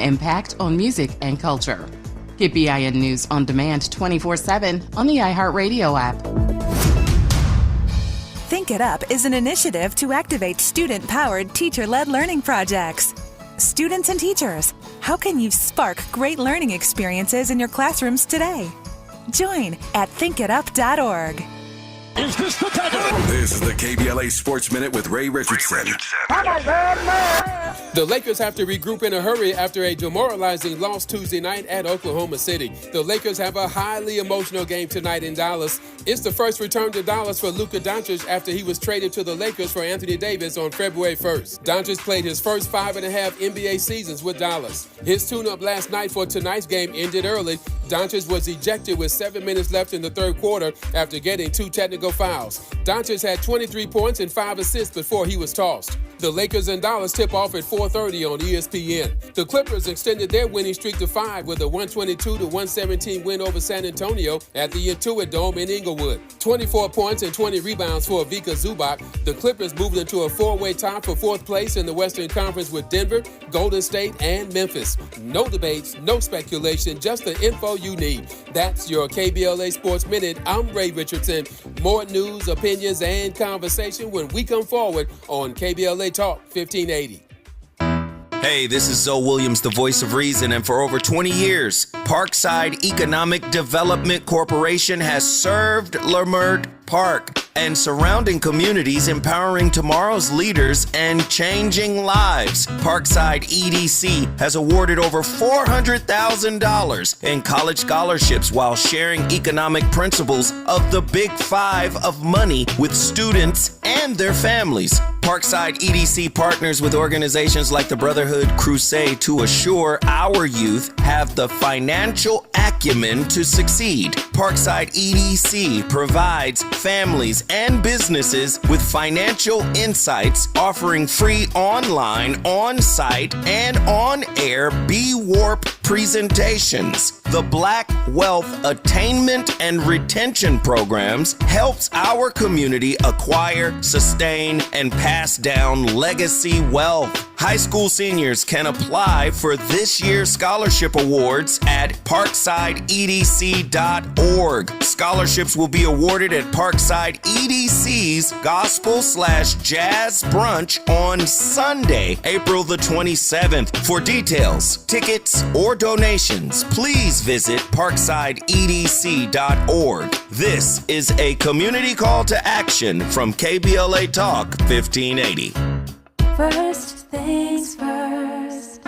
impact on music and culture. Get BIN News on demand 24/7 on the iHeartRadio app. Think It Up is an initiative to activate student-powered, teacher-led learning projects. Students and teachers, how can you spark great learning experiences in your classrooms today? Join at thinkitup.org. Is this the time? This is the KBLA Sports Minute with Ray Richardson. The Lakers have to regroup in a hurry after a demoralizing loss Tuesday night at Oklahoma City. The Lakers have a highly emotional game tonight in Dallas. It's the first return to Dallas for Luka Doncic after he was traded to the Lakers for Anthony Davis on February 1st. Doncic played his first 5.5 NBA seasons with Dallas. His tune-up last night for tonight's game ended early. Doncic was ejected with 7 minutes left in the third quarter after getting 2 technical fouls. Doncic had 23 points and 5 assists before he was tossed. The Lakers and Dallas tip off at 4:30 on ESPN. The Clippers extended their winning streak to 5 with a 122-117 win over San Antonio at the Intuit Dome in Inglewood. 24 points and 20 rebounds for Vika Zubac. The Clippers moved into a 4-way tie for 4th place in the Western Conference with Denver, Golden State, and Memphis. No debates, no speculation, just the info you need. That's your KBLA Sports Minute. I'm Ray Richardson. More news, opinions, and conversation when we come forward on KBLA Talk 1580. Hey, this is Zoe Williams, the voice of reason, and for over 20 years, Parkside Economic Development Corporation has served Leimert Park and surrounding communities, empowering tomorrow's leaders and changing lives. Parkside EDC has awarded over $400,000 in college scholarships while sharing economic principles of the Big Five of money with students and their families. Parkside EDC partners with organizations like the Brotherhood Crusade to assure our youth have the financial acumen to succeed. Parkside EDC provides families and businesses with financial insights, offering free online, on-site, and on-air B-Warp presentations. The Black Wealth Attainment and Retention Programs helps our community acquire, sustain, and pass down legacy wealth. High school seniors can apply for this year's scholarship awards at parksideedc.org. Scholarships will be awarded at Parkside EDC's Gospel/Jazz Brunch on Sunday, April the 27th. For details, tickets, or donations, please visit parksideedc.org. This is a community call to action from KBLA Talk 1580. First things first.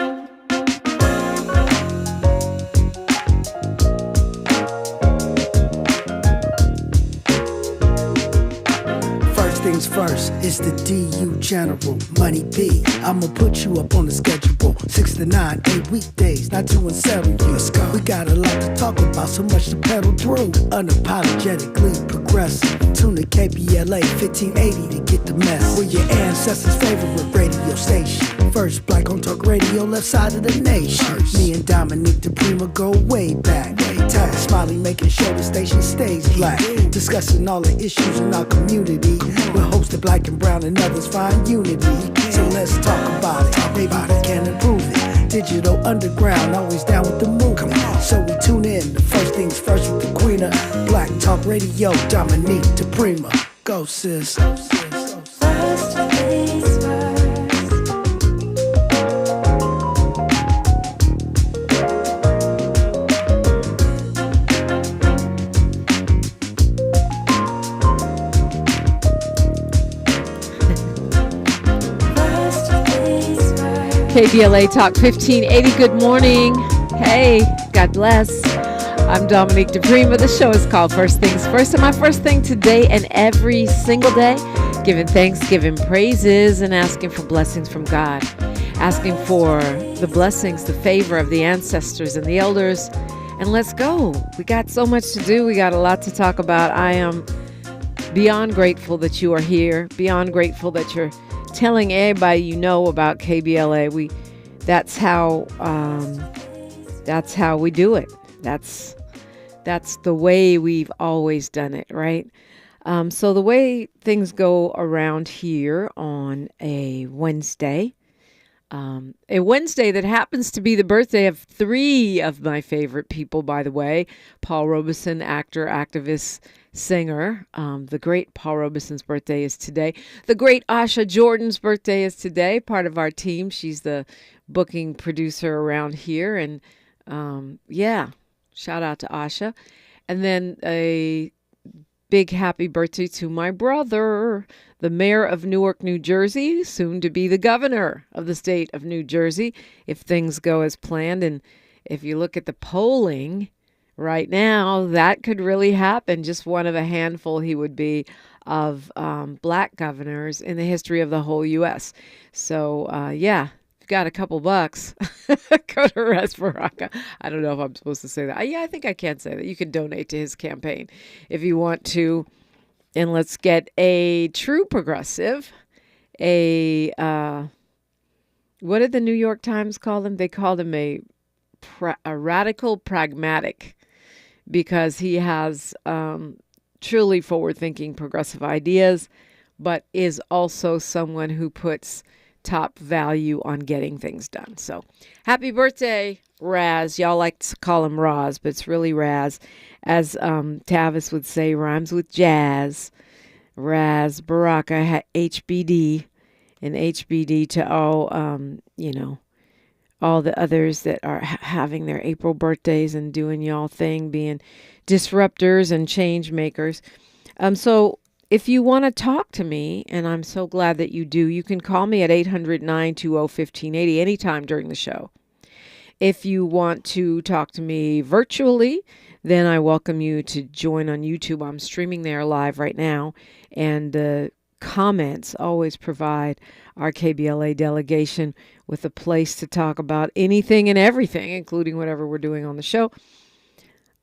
First things first, it's the DU General, Money B. I'ma put you up on the schedule, 6 to 9, 8 weekdays, not too unsettled. Let's go. We got a lot to talk about, so much to pedal through. Unapologetically progressive. Tune to KBLA 1580 to get the mess. We're your ancestors' favorite radio station. First black on talk radio, left side of the nation. Me and Dominique DiPrima go way back. Tap Smiley making sure the station stays black. Discussing all the issues in our community. We're hosted black and brown and others find unity. So let's talk about it. Maybe we can improve it. Digital underground, always down with the move. So we tune in to First Things First with the Queen of Black Talk Radio, Dominique DiPrima. Go sis. First things first. KBLA Talk 1580. Good morning. Hey, God bless. I'm Dominique DiPrima. The show is called First Things First. And my first thing today and every single day, giving thanks, giving praises, and asking for blessings from God. Asking for the blessings, the favor of the ancestors and the elders. And let's go. We got so much to do. We got a lot to talk about. I am beyond grateful that you are here. Beyond grateful that you're telling everybody you know about KBLA. That's how we do it. That's the way we've always done it, right? So the way things go around here on a Wednesday, A Wednesday that happens to be the birthday of three of my favorite people, by the way. Paul Robeson, actor, activist, singer. The great Paul Robeson's birthday is today. The great Asha Jordan's birthday is today, part of our team. She's the booking producer around here. And shout out to Asha. And then a big happy birthday to my brother, the mayor of Newark, New Jersey, soon to be the governor of the state of New Jersey, if things go as planned. And if you look at the polling right now, that could really happen. Just one of a handful he would be of black governors in the history of the whole U.S. So, got a couple bucks, go to Res Baraka. I don't know if I'm supposed to say that. I think I can say that. You can donate to his campaign if you want to. And let's get a true progressive, what did the New York Times call him? They called him a radical pragmatic, because he has truly forward-thinking progressive ideas, but is also someone who puts top value on getting things done. So happy birthday, Raz. Y'all like to call him Raz, but it's really Raz. As Tavis would say, rhymes with jazz. Raz Baraka, HBD, and HBD to all, all the others that are having their April birthdays and doing y'all thing, being disruptors and change makers. So if you want to talk to me, and I'm so glad that you do, you can call me at 800-920-1580 anytime during the show. If you want to talk to me virtually, then I welcome you to join on YouTube. I'm streaming there live right now, and the comments always provide our KBLA delegation with a place to talk about anything and everything, including whatever we're doing on the show.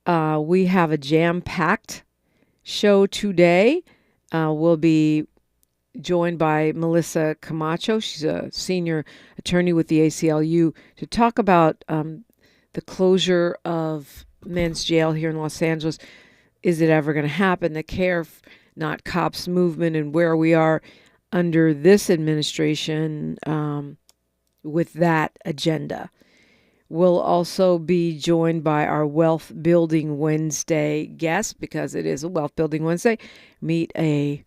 We have a jam-packed show today. We'll be joined by Melissa Camacho. She's a senior attorney with the ACLU to talk about the closure of men's jail here in Los Angeles. Is it ever going to happen? The Care Not Cops movement, and where we are under this administration with that agenda. We'll also be joined by our Wealth Building Wednesday guest, because it is a Wealth Building Wednesday. Meet a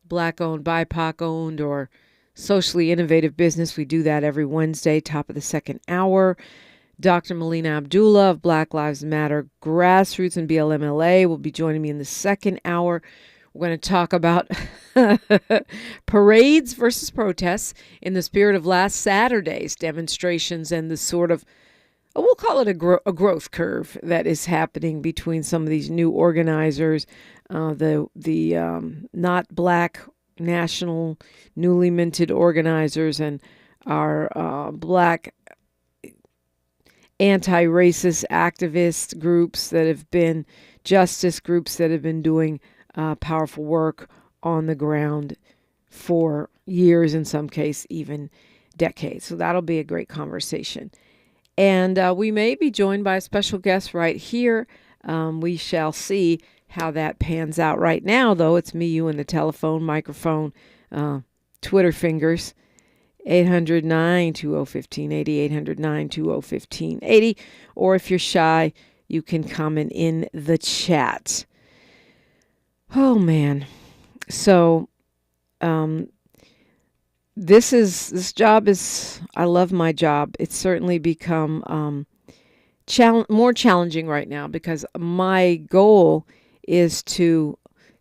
Black-owned, BIPOC-owned, or socially innovative business. We do that every Wednesday, top of the second hour. Dr. Melina Abdullah of Black Lives Matter Grassroots and BLMLA will be joining me in the second hour. We're going to talk about parades versus protests in the spirit of last Saturday's demonstrations and the sort of, we'll call it a growth curve that is happening between some of these new organizers, the not black national newly minted organizers, and our black anti-racist activist groups that have been justice groups that have been doing powerful work on the ground for years, in some cases even decades. So that'll be a great conversation. And we may be joined by a special guest right here. We shall see how that pans out. Right now, though, it's me, you, and the telephone, microphone, Twitter fingers. 800-920-1580, 800-920-1580. Or if you're shy, you can comment in the chat. Oh, man. So, this job is, I love my job. It's certainly become more challenging right now, because my goal is to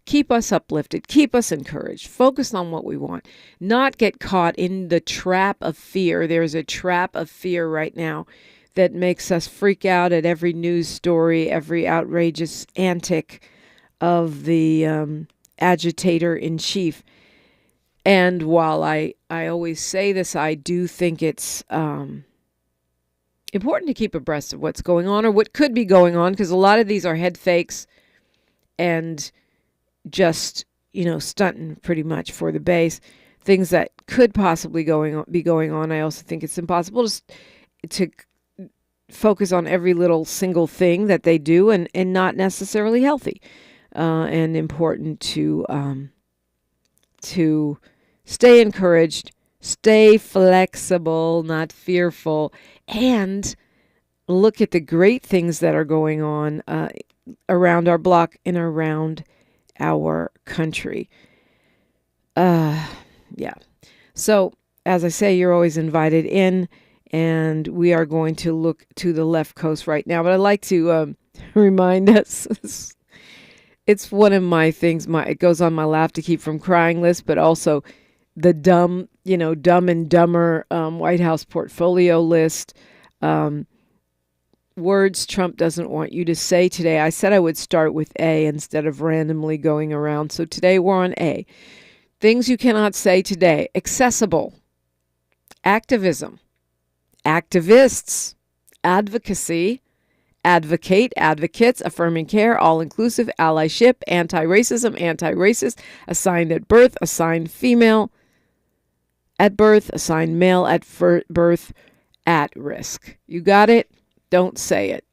keep us uplifted, keep us encouraged, focus on what we want, not get caught in the trap of fear. There's a trap of fear right now that makes us freak out at every news story, every outrageous antic of the agitator-in-chief. And while I always say this, I do think it's important to keep abreast of what's going on or what could be going on, because a lot of these are head fakes and just, stunting pretty much for the base. Things that could possibly be going on. I also think it's impossible to focus on every little single thing that they do, and not necessarily healthy. And important to stay encouraged, Stay flexible, not fearful, and look at the great things that are going on around our block and around our country. Yeah. So, as I say, you're always invited in, and we are going to look to the left coast right now. But I'd like to remind us, it's one of my things, it goes on my laugh to keep from crying list, but also the Dumb and Dumber White House portfolio list. Words Trump doesn't want you to say today. I said I would start with A instead of randomly going around. So today we're on A. Things you cannot say today. Accessible. Activism. Activists. Advocacy. Advocate. Advocates. Affirming care. All-inclusive. Allyship. Anti-racism. Anti-racist. Assigned at birth. Assigned female at birth. Assigned male at birth. At risk. You got it? Don't say it.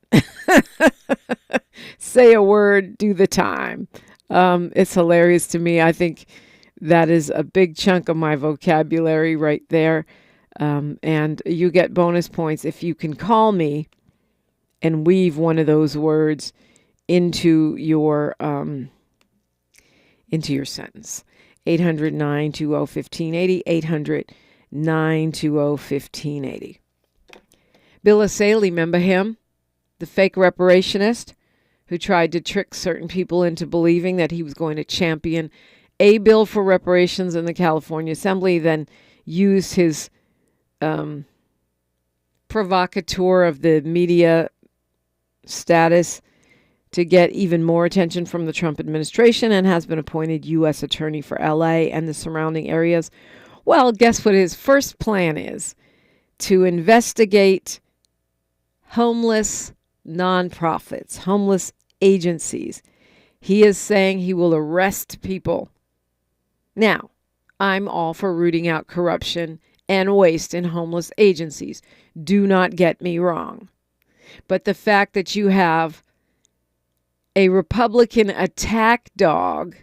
Say a word. Do the time. It's hilarious to me. I think that is a big chunk of my vocabulary right there. And you get bonus points if you can call me and weave one of those words into your sentence. 800-920-1580, 800-920-1580. Bill Asaley, remember him? The fake reparationist who tried to trick certain people into believing that he was going to champion a bill for reparations in the California Assembly, then used his provocateur of the media status to get even more attention from the Trump administration, and has been appointed U.S. Attorney for L.A. and the surrounding areas. Well, guess what his first plan is? To investigate homeless nonprofits, homeless agencies. He is saying he will arrest people. Now, I'm all for rooting out corruption and waste in homeless agencies. Do not get me wrong. But the fact that you have a Republican attack dog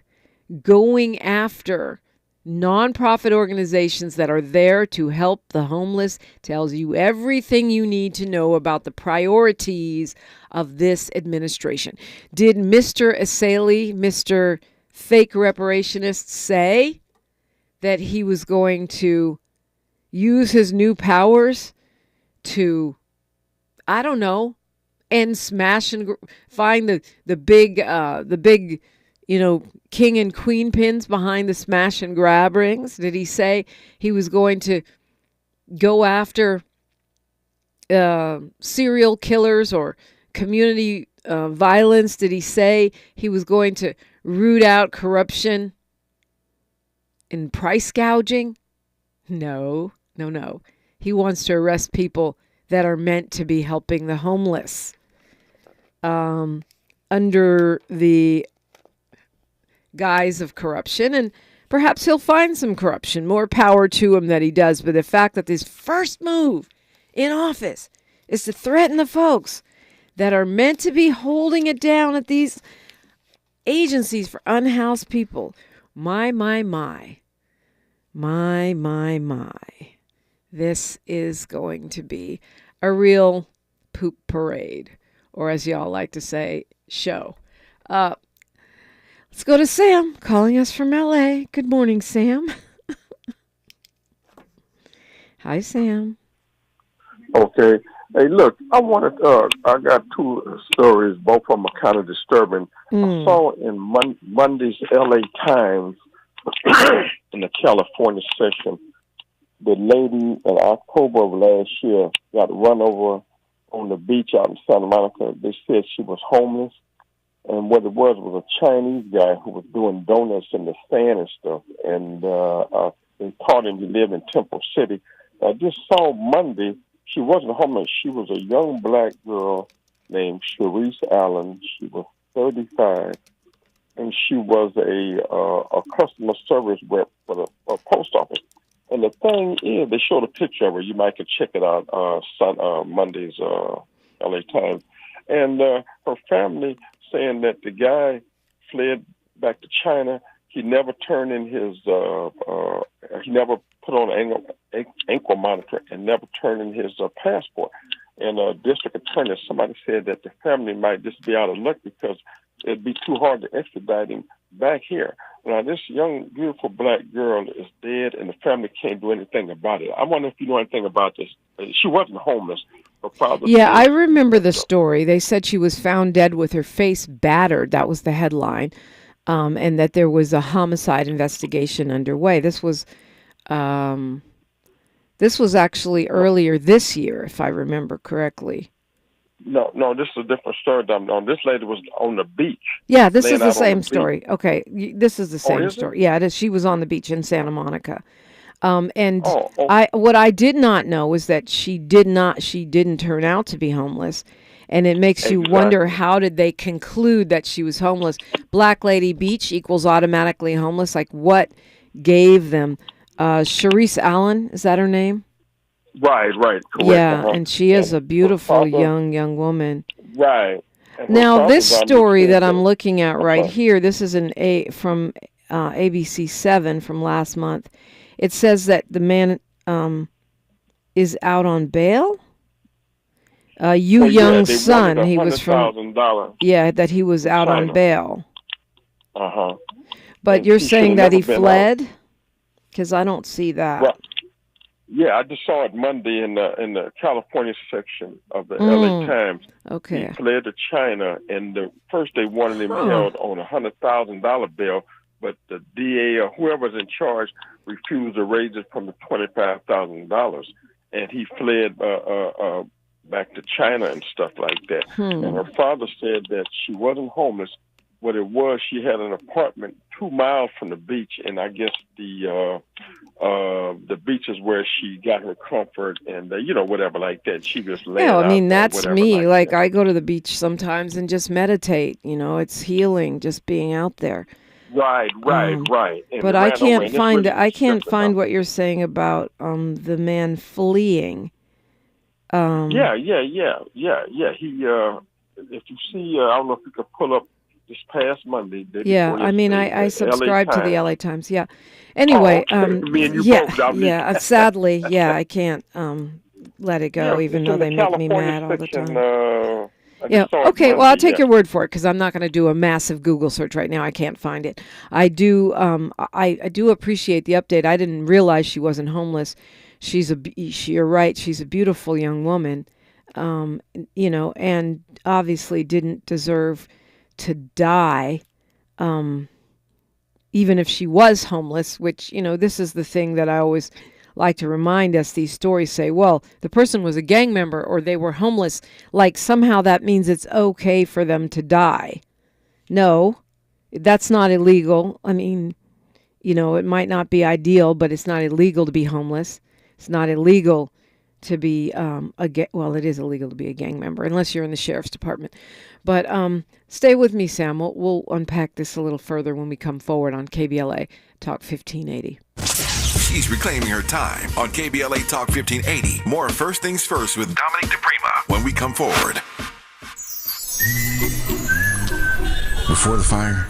going after nonprofit organizations that are there to help the homeless tells you everything you need to know about the priorities of this administration. Did Mr. Asaley, Mr. Fake Reparationist, say that he was going to use his new powers to, I don't know, end smash and find the big king and queen pins behind the smash and grab rings? Did he say he was going to go after serial killers or community violence? Did he say he was going to root out corruption and price gouging? No. He wants to arrest people that are meant to be helping the homeless under the guise of corruption, and perhaps he'll find some corruption. More power to him that he does. But the fact that his first move in office is to threaten the folks that are meant to be holding it down at these agencies for unhoused people. My. This is going to be a real poop parade, or as y'all like to say, show. Let's go to Sam, calling us from L.A. Good morning, Sam. Hi, Sam. Okay. Hey, look, I got two stories. Both of them are kind of disturbing. I saw in Monday's L.A. Times, in the California section, the lady in October of last year got run over on the beach out in Santa Monica. They said she was homeless. And what it was a Chinese guy who was doing donuts in the sand and stuff. And they caught him. He lived in Temple City. I just saw Monday, she wasn't homeless. She was a young black girl named Sharice Allen. She was 35. And she was a customer service rep for the post office. And the thing is, they showed a picture of her. You might could check it out, Monday's LA Times. And her family saying that the guy fled back to China. He never turned in his, he never put on an ankle monitor and never turned in his passport. And district attorney, somebody said that the family might just be out of luck because it'd be too hard to extradite him back here. Now, this young, beautiful black girl is dead, and the family can't do anything about it. I wonder if you know anything about this. She wasn't homeless. Her father. Yeah, I remember the story. They said she was found dead with her face battered. That was the headline, and that there was a homicide investigation underway. This was actually earlier this year, if I remember correctly. No, this is a different story. This lady was on the beach. Yeah, this is the same story. Okay, this is the same story. Yeah, it is. She was on the beach in Santa Monica. What I did not know was that she didn't turn out to be homeless. And it makes you wonder, how did they conclude that she was homeless? Black Lady Beach equals automatically homeless. Like, what gave them? Sharice Allen, is that her name? Right, correct. Yeah, and she is a beautiful young woman. Right. Now, this story that I'm looking at right here, this is from ABC 7 from last month. It says that the man is out on bail. Young's son, he was from that he was out on bail. But you're saying that he fled? Because I don't see that. Well, yeah, I just saw it Monday in the California section of the LA Times. Okay. He fled to China, and first they wanted him held on a $100,000 bail, but the DA or whoever's in charge refused to raise it from the $25,000, and he fled back to China and stuff like that. And her father said that she wasn't homeless. What it was, she had an apartment 2 miles from the beach, and I guess the beach is where she got her comfort and whatever like that. She just laid out. I mean, that's me. Like I go to the beach sometimes and just meditate. It's healing just being out there. Right. And but I can't find what you're saying about the man fleeing. Yeah. He, if you see, I don't know if you could pull up this past Monday. I subscribe to the LA Times. Yeah. Anyway, me and you both, sadly, I can't let it go, even though they make me mad all the time. Okay. Well, I'll take your word for it, because I'm not going to do a massive Google search right now. I can't find it. I do. I do appreciate the update. I didn't realize she wasn't homeless. You're right. She's a beautiful young woman, and obviously didn't deserve to die, even if she was homeless, which, this is the thing that I always like to remind us. These stories say, well, the person was a gang member or they were homeless, like somehow that means it's okay for them to die. No, that's not illegal. I mean, it might not be ideal, but it's not illegal to be homeless. It's not illegal to be it is illegal to be a gang member unless you're in the sheriff's department. But stay with me, Sam. We'll unpack this a little further when we come forward on KBLA Talk 1580. She's reclaiming her time on KBLA Talk 1580. More First Things First with Dominique DiPrima when we come forward. Before the fire,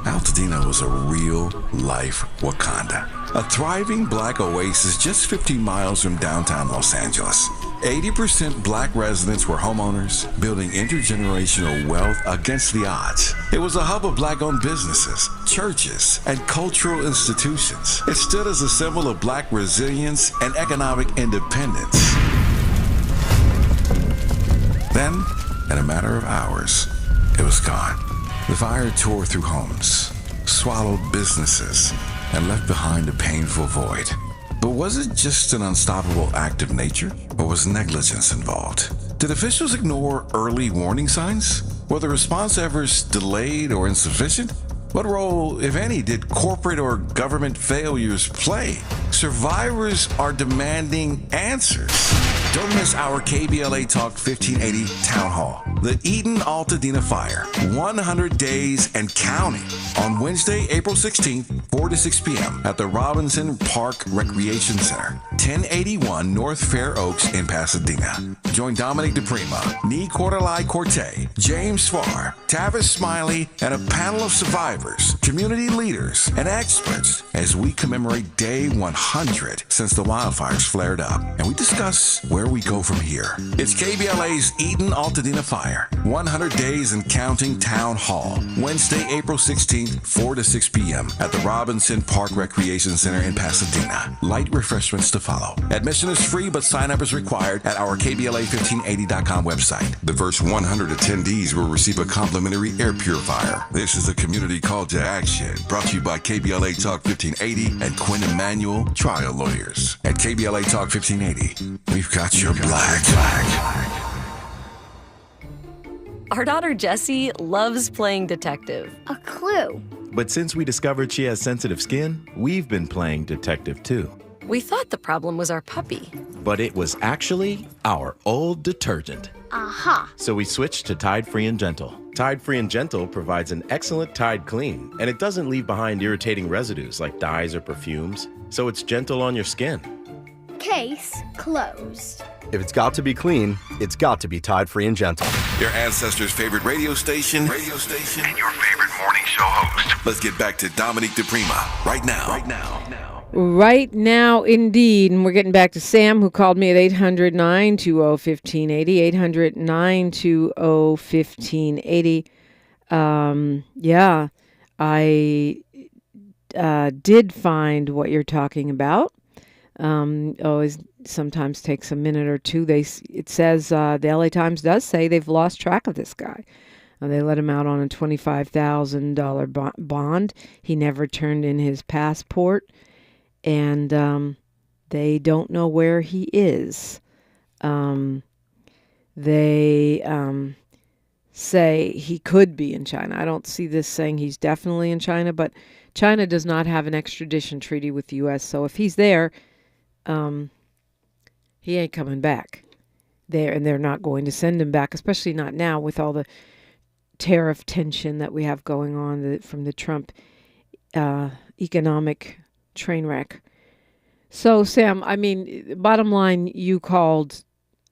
Altadena was a real-life Wakanda. A thriving black oasis just 15 miles from downtown Los Angeles. 80% black residents were homeowners, building intergenerational wealth against the odds. It was a hub of black-owned businesses, churches, and cultural institutions. It stood as a symbol of black resilience and economic independence. Then, in a matter of hours, it was gone. The fire tore through homes, swallowed businesses, and left behind a painful void. But was it just an unstoppable act of nature, or was negligence involved? Did officials ignore early warning signs? Were the response efforts delayed or insufficient? What role, if any, did corporate or government failures play? Survivors are demanding answers. Don't miss our KBLA Talk 1580 Town Hall. The Eden Altadena Fire, 100 days and counting, on Wednesday, April 16th, 4 to 6 p.m. at the Robinson Park Recreation Center, 1081 North Fair Oaks in Pasadena. Join Dominique DiPrima, Nee Cordelai Corte, James Farr, Tavis Smiley, and a panel of survivors, community leaders, and experts as we commemorate Day 100 since the wildfires flared up, and we discuss where we go from here. It's KBLA's Eden Altadena Fire, 100 Days and Counting Town Hall, Wednesday, April 16th, 4 to 6 p.m. at the Robinson Park Recreation Center in Pasadena. Light refreshments to follow. Admission is free, but sign-up is required at our KBLA1580.com website. The first 100 attendees will receive a complimentary air purifier. This is a community call to action, brought to you by KBLA Talk 1580 and Quinn Emanuel Trial Lawyers. At KBLA Talk 1580, we've got your black. Our daughter Jessie loves playing detective. A clue. But since we discovered she has sensitive skin, we've been playing detective too. We thought the problem was our puppy. But it was actually our old detergent. Aha. So we switched to Tide Free and Gentle. Tide Free and Gentle provides an excellent Tide clean, and it doesn't leave behind irritating residues like dyes or perfumes, so it's gentle on your skin. Case closed. If it's got to be clean, it's got to be Tide Free and Gentle. Your ancestors' favorite radio station, and your favorite morning show host. Let's get back to Dominique DiPrima right now. Right now, indeed. And we're getting back to Sam, who called me at 800-920-1580, 800-920-1580. Yeah, I did find what you're talking about. Always sometimes takes a minute or two. It says the LA Times does say they've lost track of this guy. They let him out on a $25,000 bond. He never turned in his passport, and they don't know where he is. They say he could be in China. I don't see this saying he's definitely in China, but China does not have an extradition treaty with the U.S., so if he's there, he ain't coming back there, and they're not going to send him back, especially not now with all the tariff tension that we have going on from the Trump economic train wreck. So, Sam, I mean, bottom line, you called.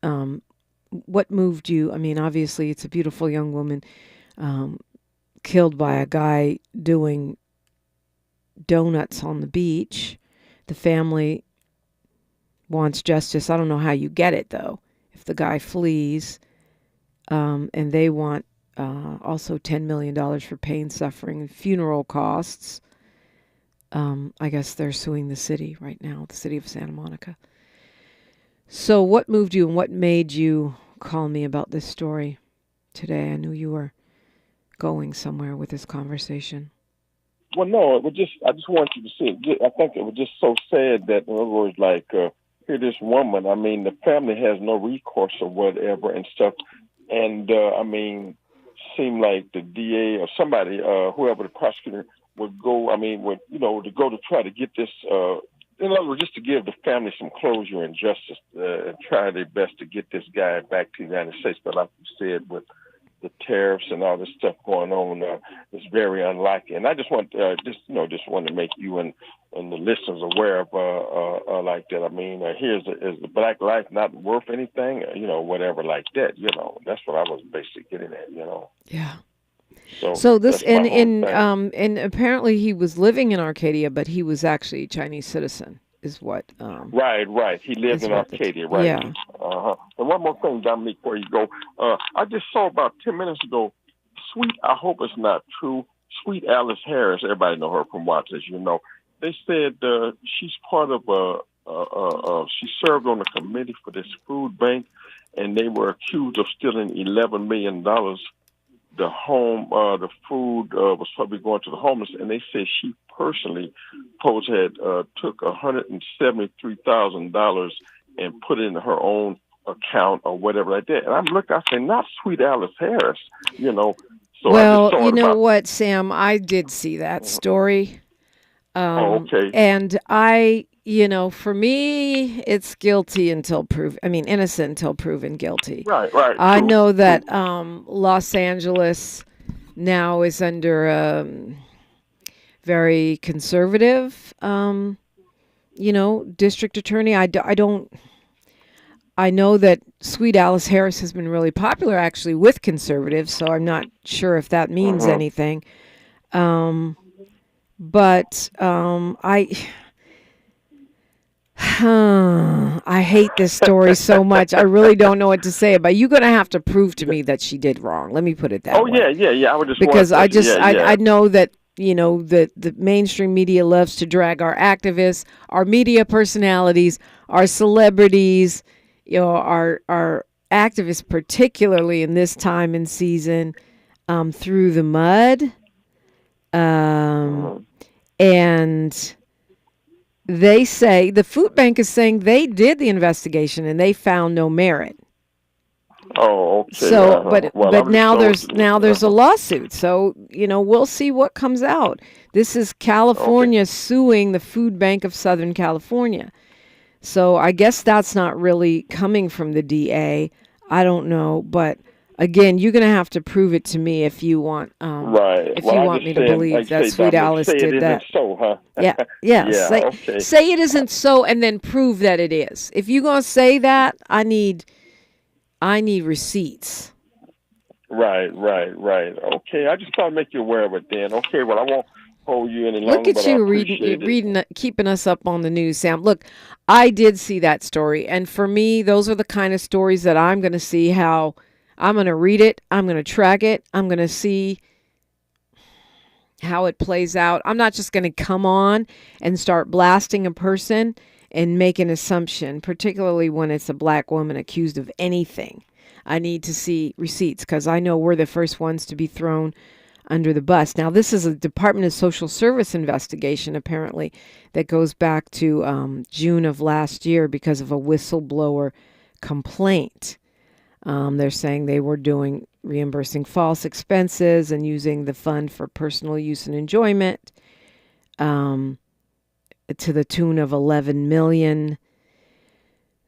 What moved you? I mean, obviously, it's a beautiful young woman killed by a guy doing donuts on the beach. The family wants justice. I don't know how you get it, though, if the guy flees. And they want also $10 million for pain, suffering, and funeral costs. I guess they're suing the city right now, the city of Santa Monica. So what moved you and what made you call me about this story today? I knew you were going somewhere with this conversation. Well, no, I just want you to see it. I think it was just so sad that, in other words, like, here this woman, I mean, the family has no recourse or whatever and stuff. And, I mean, seemed like the DA or somebody, whoever the prosecutor would go, to go to try to get this, in other words, just to give the family some closure and justice and try their best to get this guy back to the United States. But like you said, with the tariffs and all this stuff going on, it's very unlikely. And I just want to make you and the listeners aware of like that. I mean, is the black life not worth anything? Whatever like that. That's what I was basically getting at. Yeah. So this and apparently he was living in Arcadia, but he was actually a Chinese citizen, is what. Right. He lived in Arcadia, right? Yeah. And one more thing, Dominique, before you go, I just saw about 10 minutes ago. I hope it's not true. Sweet Alice Harris, everybody know her from Watts, as you know. They said she's part of she served on the committee for this food bank, and they were accused of stealing $11 million. The food was probably going to the homeless, and they said she personally, had took $173,000 and put it in her own account or whatever like that. And I'm looking, I say, not Sweet Alice Harris, So well, you know what, Sam? I did see that story. Okay. And I for me, it's guilty until innocent until proven guilty. Right. I know that Los Angeles now is under very conservative, district attorney. I know that Sweet Alice Harris has been really popular actually with conservatives, so I'm not sure if that means anything. But I hate this story so much. I really don't know what to say about it. You're going to have to prove to me that she did wrong. Let me put it that way. Yeah. I would just because I know that the mainstream media loves to drag our activists, our media personalities, our celebrities, our activists, particularly in this time and season, through the mud, and. They say the food bank is saying they did the investigation and they found no merit. Oh, okay. So, but now there's a lawsuit. So we'll see what comes out. This is California suing the Food Bank of Southern California. So I guess that's not really coming from the DA. I don't know, but. Again, you're going to have to prove it to me if you want. Right. If you want me to believe that Sweet Alice did that. So, huh? Yeah. Say it isn't so, and then prove that it is. If you're going to say that, I need receipts. Right. Okay, I just thought I'd make you aware of it then. Okay, well, I won't hold you any longer. Look at you reading, keeping us up on the news, Sam. Look, I did see that story, and for me, those are the kind of stories that I'm going to see how. I'm going to read it. I'm going to track it. I'm going to see how it plays out. I'm not just going to come on and start blasting a person and make an assumption, particularly when it's a black woman accused of anything. I need to see receipts because I know we're the first ones to be thrown under the bus. Now, this is a Department of Social Service investigation, apparently, that goes back to June of last year because of a whistleblower complaint. They're saying they were reimbursing false expenses and using the fund for personal use and enjoyment to the tune of $11 million.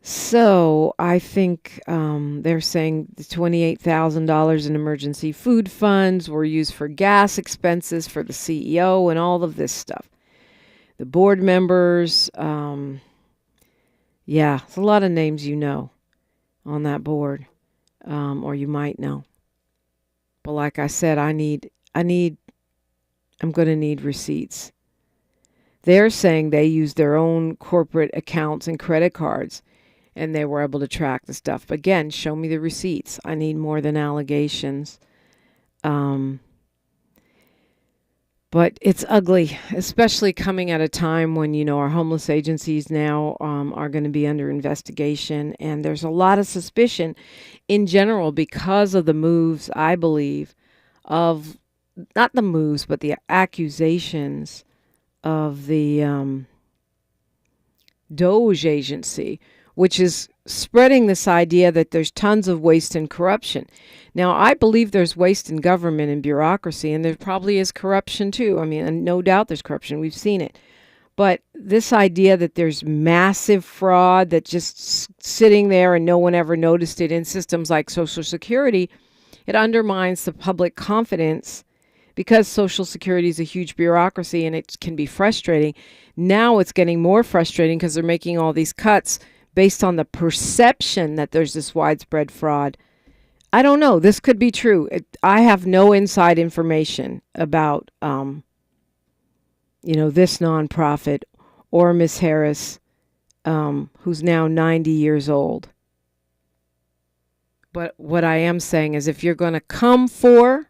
So I think they're saying the $28,000 in emergency food funds were used for gas expenses for the CEO and all of this stuff. The board members, it's a lot of names on that board. Or you might know. But like I said, I'm going to need receipts. They're saying they used their own corporate accounts and credit cards, and they were able to track the stuff. But again, show me the receipts. I need more than allegations. But it's ugly, especially coming at a time when, our homeless agencies now are going to be under investigation. And there's a lot of suspicion in general because of the moves, I believe, of not the moves, but the accusations of the DOJ agency, which is spreading this idea that there's tons of waste and corruption. Now, I believe there's waste in government and bureaucracy, and there probably is corruption too. And no doubt there's corruption. We've seen it. But this idea that there's massive fraud that's just sitting there and no one ever noticed it in systems like Social Security, it undermines the public confidence because Social Security is a huge bureaucracy and it can be frustrating. Now it's getting more frustrating because they're making all these cuts based on the perception that there's this widespread fraud. I don't know. This could be true. I have no inside information about, this nonprofit or Miss Harris, who's now 90 years old. But what I am saying is if you're going to come for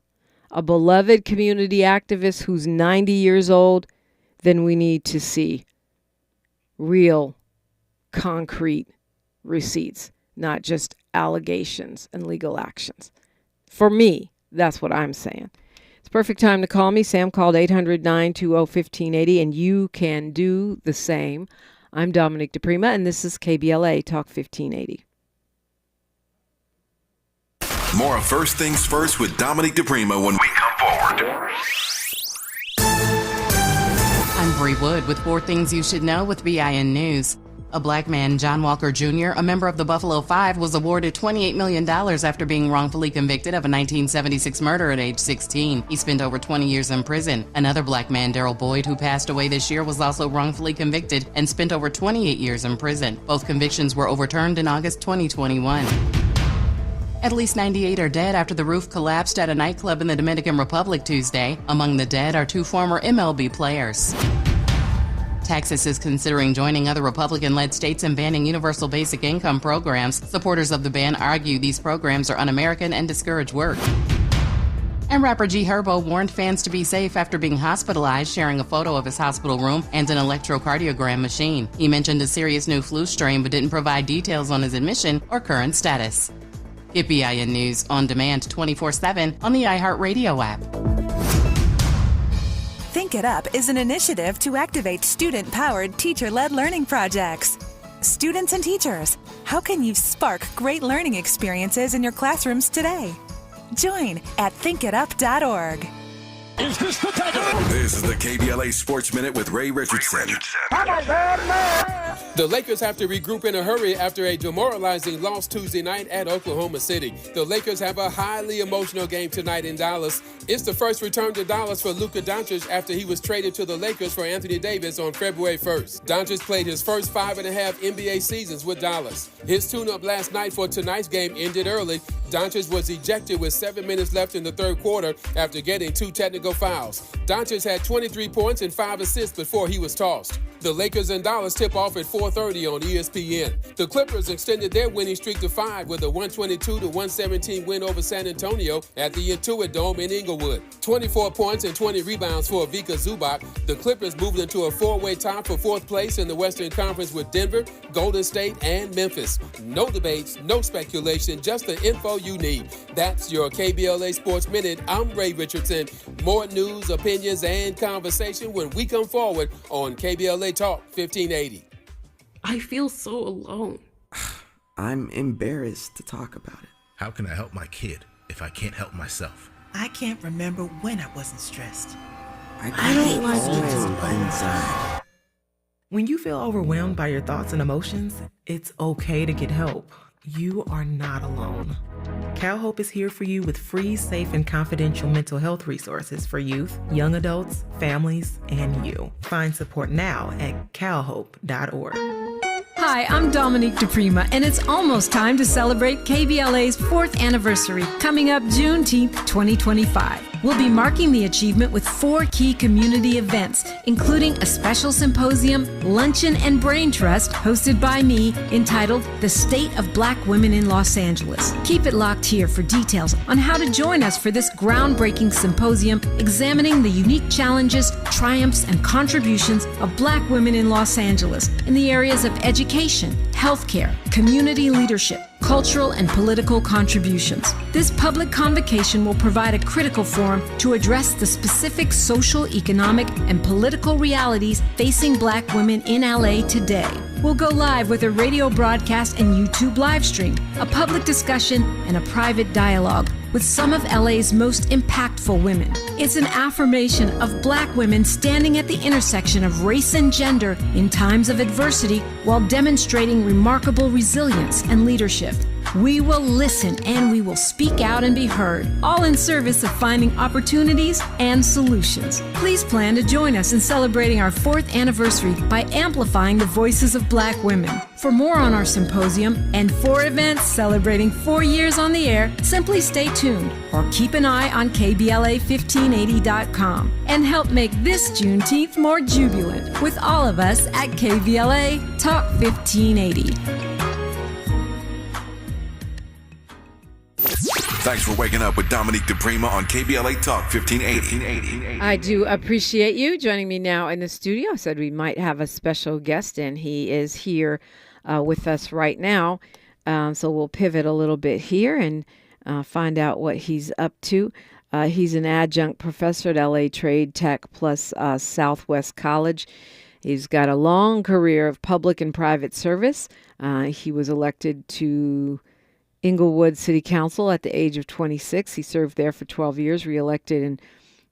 a beloved community activist who's 90 years old, then we need to see real, concrete receipts, not just allegations and legal actions. For me, that's what I'm saying. It's perfect time to call me. Sam called 800-920-1580, and you can do the same. I'm Dominique DiPrima, and this is KBLA Talk 1580. More of First Things First with Dominique DiPrima when we come forward. I'm Lori Wood with 4 Things You Should Know with BIN News. A black man, John Walker Jr., a member of the Buffalo Five, was awarded $28 million after being wrongfully convicted of a 1976 murder at age 16. He spent over 20 years in prison. Another black man, Darrell Boyd, who passed away this year, was also wrongfully convicted and spent over 28 years in prison. Both convictions were overturned in August 2021. At least 98 are dead after the roof collapsed at a nightclub in the Dominican Republic Tuesday. Among the dead are 2 former MLB players. Texas is considering joining other Republican-led states in banning universal basic income programs. Supporters of the ban argue these programs are un-American and discourage work. And rapper G Herbo warned fans to be safe after being hospitalized, sharing a photo of his hospital room and an electrocardiogram machine. He mentioned a serious new flu strain but didn't provide details on his admission or current status. Get BIN News on demand 24/7 on the iHeartRadio app. Think It Up is an initiative to activate student-powered, teacher-led learning projects. Students and teachers, how can you spark great learning experiences in your classrooms today? Join at thinkitup.org. Is this the Tabor? This is the KBLA Sports Minute with Ray Richardson. The Lakers have to regroup in a hurry after a demoralizing loss Tuesday night at Oklahoma City. The Lakers have a highly emotional game tonight in Dallas. It's the first return to Dallas for Luka Doncic after he was traded to the Lakers for Anthony Davis on February 1st. Doncic played his first 5.5 NBA seasons with Dallas. His tune-up last night for tonight's game ended early. Doncic was ejected with 7 minutes left in the third quarter after getting 2 technical fouls. Doncic had 23 points and 5 assists before he was tossed. The Lakers and Dallas tip off at 4:30 on ESPN. The Clippers extended their winning streak to 5 with a 122-117 win over San Antonio at the Intuit Dome in Inglewood. 24 points and 20 rebounds for Ivica Zubac. The Clippers moved into a 4-way tie for 4th place in the Western Conference with Denver, Golden State, and Memphis. No debates, no speculation, just the info you need. That's your KBLA Sports Minute. I'm Ray Richardson. More news, opinions, and conversation when we come forward on KBLA Talk 1580. I feel so alone. I'm embarrassed to talk about it. How can I help my kid if I can't help myself? I can't remember when I wasn't stressed. I don't like it inside. When you feel overwhelmed by your thoughts and emotions, it's okay to get help. You are not alone. CalHope is here for you with free, safe, and confidential mental health resources for youth, young adults, families, and you. Find support now at calhope.org. Hi, I'm Dominique DiPrima, and it's almost time to celebrate KBLA's 4th anniversary, coming up Juneteenth 2025. We'll be marking the achievement with 4 key community events, including a special symposium, luncheon, and brain trust hosted by me entitled The State of Black Women in Los Angeles. Keep it locked here for details on how to join us for this groundbreaking symposium examining the unique challenges, triumphs, and contributions of Black women in Los Angeles in the areas of education, healthcare, community leadership, cultural and political contributions. This public convocation will provide a critical forum to address the specific social, economic, and political realities facing Black women in LA today. We'll go live with a radio broadcast and YouTube live stream, a public discussion, and a private dialogue with some of LA's most impactful women. It's an affirmation of Black women standing at the intersection of race and gender in times of adversity while demonstrating remarkable resilience and leadership. We will listen and we will speak out and be heard, all in service of finding opportunities and solutions. Please plan to join us in celebrating our 4th anniversary by amplifying the voices of Black women. For more on our symposium and 4 events celebrating 4 years on the air, simply stay tuned or keep an eye on KBLA1580.com and help make this Juneteenth more jubilant with all of us at KBLA Talk 1580. Thanks for waking up with Dominique DiPrima on KBLA Talk 1580. I do appreciate you joining me now in the studio. I said we might have a special guest, and he is here with us right now. So we'll pivot a little bit here and find out what he's up to. He's an adjunct professor at LA Trade Tech plus Southwest College. He's got a long career of public and private service. He was elected to Inglewood City Council at the age of 26. He served there for 12 years, reelected in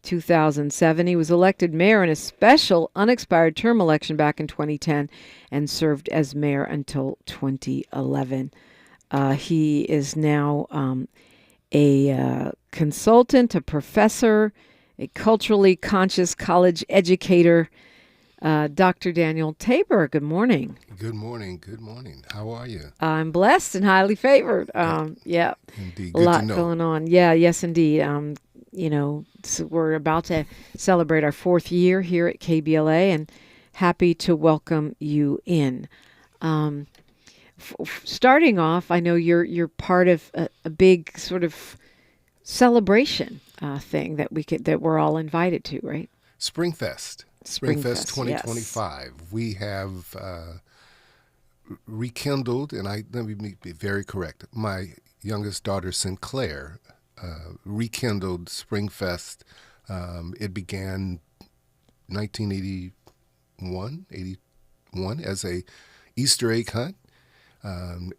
2007. He was elected mayor in a special unexpired term election back in 2010 and served as mayor until 2011. He is now a consultant, a professor, a culturally conscious college educator. Dr. Daniel Tabor, good morning. Good morning. Good morning. How are you? I'm blessed and highly favored. Yeah. Indeed. A lot going on. Yeah, yes, indeed. So we're about to celebrate our 4th year here at KBLA and happy to welcome you in. Starting off, I know you're part of a big sort of celebration thing that we're all invited to, right? Springfest 2025. Yes. We have rekindled, and let me be very correct. My youngest daughter, Sinclair, rekindled Springfest. It began 1981 as a Easter egg hunt.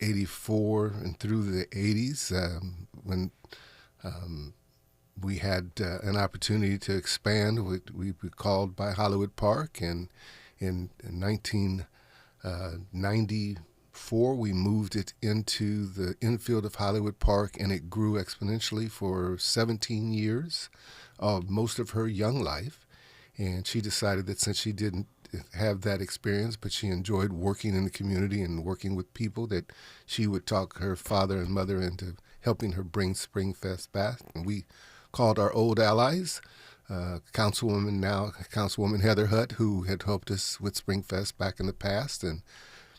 84 and through the 80s when we had an opportunity to expand what we were called by Hollywood Park, and in 1994 we moved it into the infield of Hollywood Park, and it grew exponentially for 17 years, most of her young life. And she decided that since she didn't have that experience, but she enjoyed working in the community and working with people, that she would talk her father and mother into helping her bring Springfest back. And we called our old allies, Councilwoman Heather Hutt, who had helped us with Springfest back in the past, and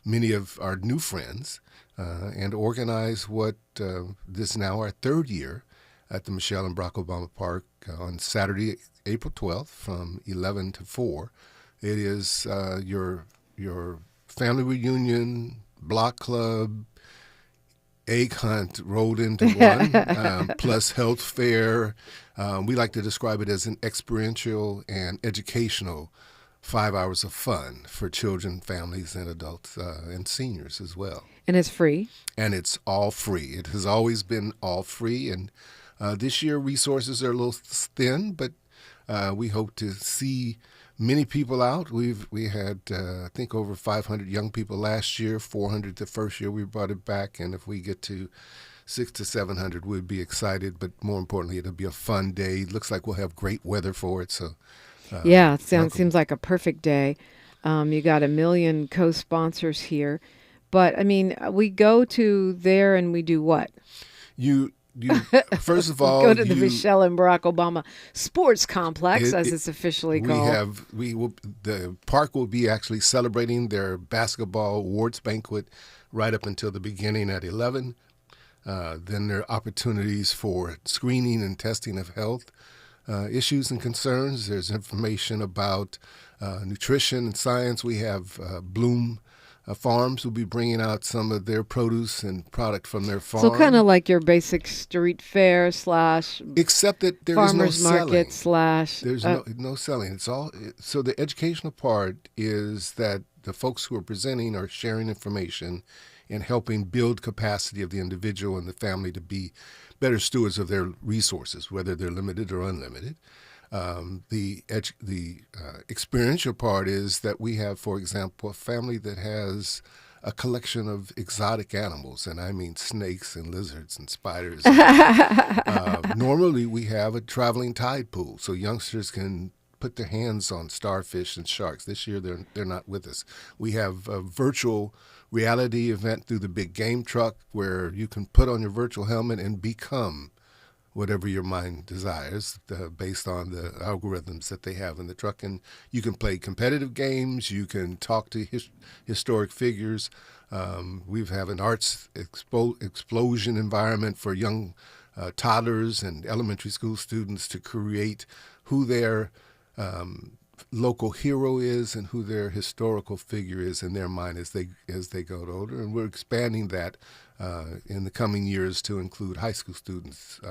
many of our new friends, and organized what this is now our 3rd year at the Michelle and Barack Obama Park on Saturday, April 12th from 11 to 4. It is your family reunion, block club, egg hunt rolled into one, plus health fair. We like to describe it as an experiential and educational 5 hours of fun for children, families, and adults, and seniors as well. And it's free? And it's all free. It has always been all free, and this year resources are a little thin, but we hope to see many people out. We had, I think, over 500 young people last year, 400 the first year we brought it back. And if we get to 600 to 700, we'd be excited. But more importantly, it'll be a fun day. Looks like we'll have great weather for it. So, yeah, it seems like a perfect day. You got 1 million co-sponsors here. But, I mean, we go to there and we do what? You first of all, go to the Michelle and Barack Obama Sports Complex, as it's officially called. The park will be actually celebrating their basketball awards banquet right up until the beginning at 11. Then there are opportunities for screening and testing of health issues and concerns. There's information about nutrition and science. We have Bloom Farms will be bringing out some of their produce and product from their farm. So kind of like your basic street fair / except that there is no market selling. There's no selling. It's all. So the educational part is that the folks who are presenting are sharing information and helping build capacity of the individual and the family to be better stewards of their resources, whether they're limited or unlimited. The experiential part is that we have, for example, a family that has a collection of exotic animals, and I mean snakes and lizards and spiders. Normally, we have a traveling tide pool, so youngsters can put their hands on starfish and sharks. This year, they're not with us. We have a virtual reality event through the big game truck where you can put on your virtual helmet and become whatever your mind desires, based on the algorithms that they have in the truck. And you can play competitive games. You can talk to historic figures. We have an arts explosion environment for young toddlers and elementary school students to create who their local hero is and who their historical figure is in their mind as they go older. And we're expanding that in the coming years to include high school students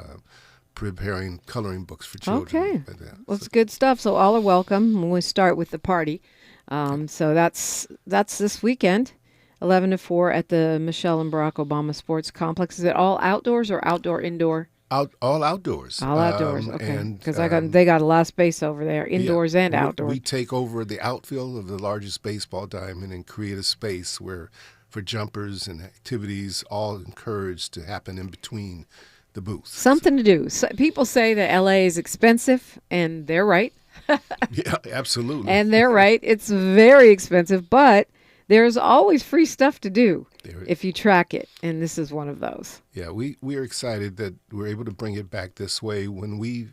preparing coloring books for children. Okay. Well, it's good stuff. So all are welcome when we start with the party. So that's this weekend, 11 to 4 at the Michelle and Barack Obama Sports Complex. Is it all outdoors or indoor? All outdoors. All outdoors, okay. Because And they got a lot of space over there, indoors and outdoors. We take over the outfield of the largest baseball diamond and create a space where, for jumpers and activities, all encouraged to happen in between the booths. Something to do. So people say that LA is expensive, and they're right. Yeah, absolutely. And they're right. It's very expensive, but there's always free stuff to do if you track it, and this is one of those. Yeah, we are excited that we're able to bring it back this way. When we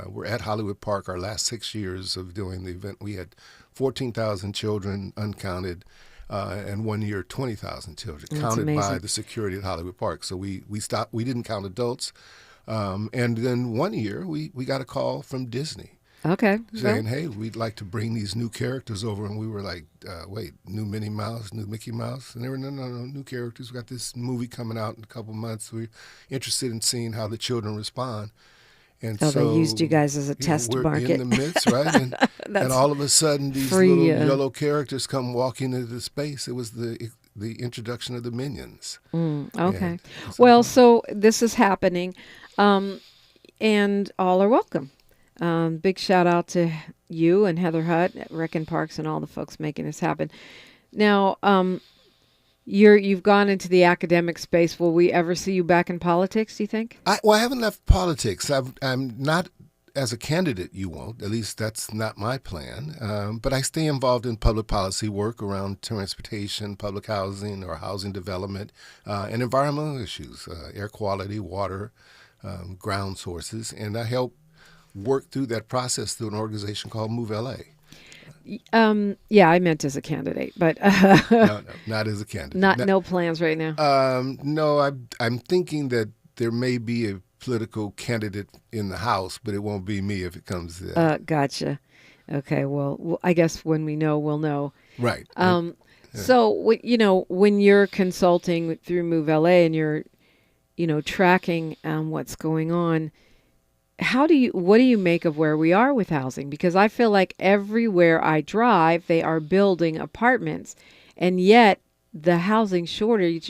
were at Hollywood Park, our last 6 years of doing the event, we had 14,000 children uncounted, and 1 year 20,000 children counted amazing. by the security at Hollywood Park. So we stopped. We didn't count adults, and then 1 year we got a call from Disney. Okay. Saying, hey, we'd like to bring these new characters over. And we were like, wait, new Minnie Mouse, new Mickey Mouse? And they were, no, new characters. We got this movie coming out in a couple months. We're interested in seeing how the children respond. And so they used you guys as a test we're market. in the midst, right? And all of a sudden, these little yellow characters come walking into the space. It was the introduction of the Minions. Okay. Well, so this is happening, and all are welcome. Big shout out to you and Heather Hutt at Rec and Parks and all the folks making this happen. Now, you've gone into the academic space. Will we ever see you back in politics, do you think? I haven't left politics. I'm not as a candidate, you won't. At least that's not my plan. But I stay involved in public policy work around transportation, public housing or housing development, and environmental issues, air quality, water, ground sources. And I help work through that process through an organization called Move LA. Yeah, I meant as a candidate, but no, not as a candidate. No plans right now. No, I'm thinking that there may be a political candidate in the House, but it won't be me if it comes to that. Gotcha. Okay, well, I guess when we know, we'll know. Right. So, when you're consulting through Move LA and you're, tracking what's going on, what do you make of where we are with housing? Because I feel like everywhere I drive, they are building apartments, and yet the housing shortage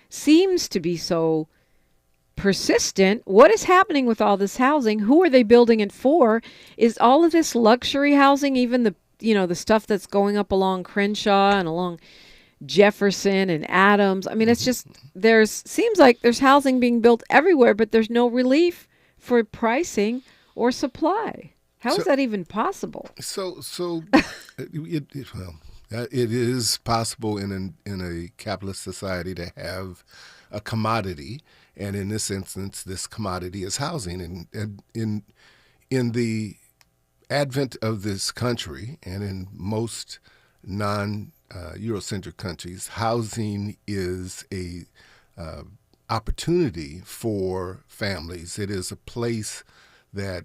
seems to be so persistent. What is happening with all this housing? Who are they building it for? Is all of this luxury housing, even the stuff that's going up along Crenshaw and along Jefferson and Adams? I mean, it's just seems like there's housing being built everywhere, but there's no relief for pricing or supply. How is that even possible? It is possible in a capitalist society to have a commodity, and in this instance, this commodity is housing. And in the advent of this country, and in most non-Eurocentric countries, housing is a opportunity for families. It is a place that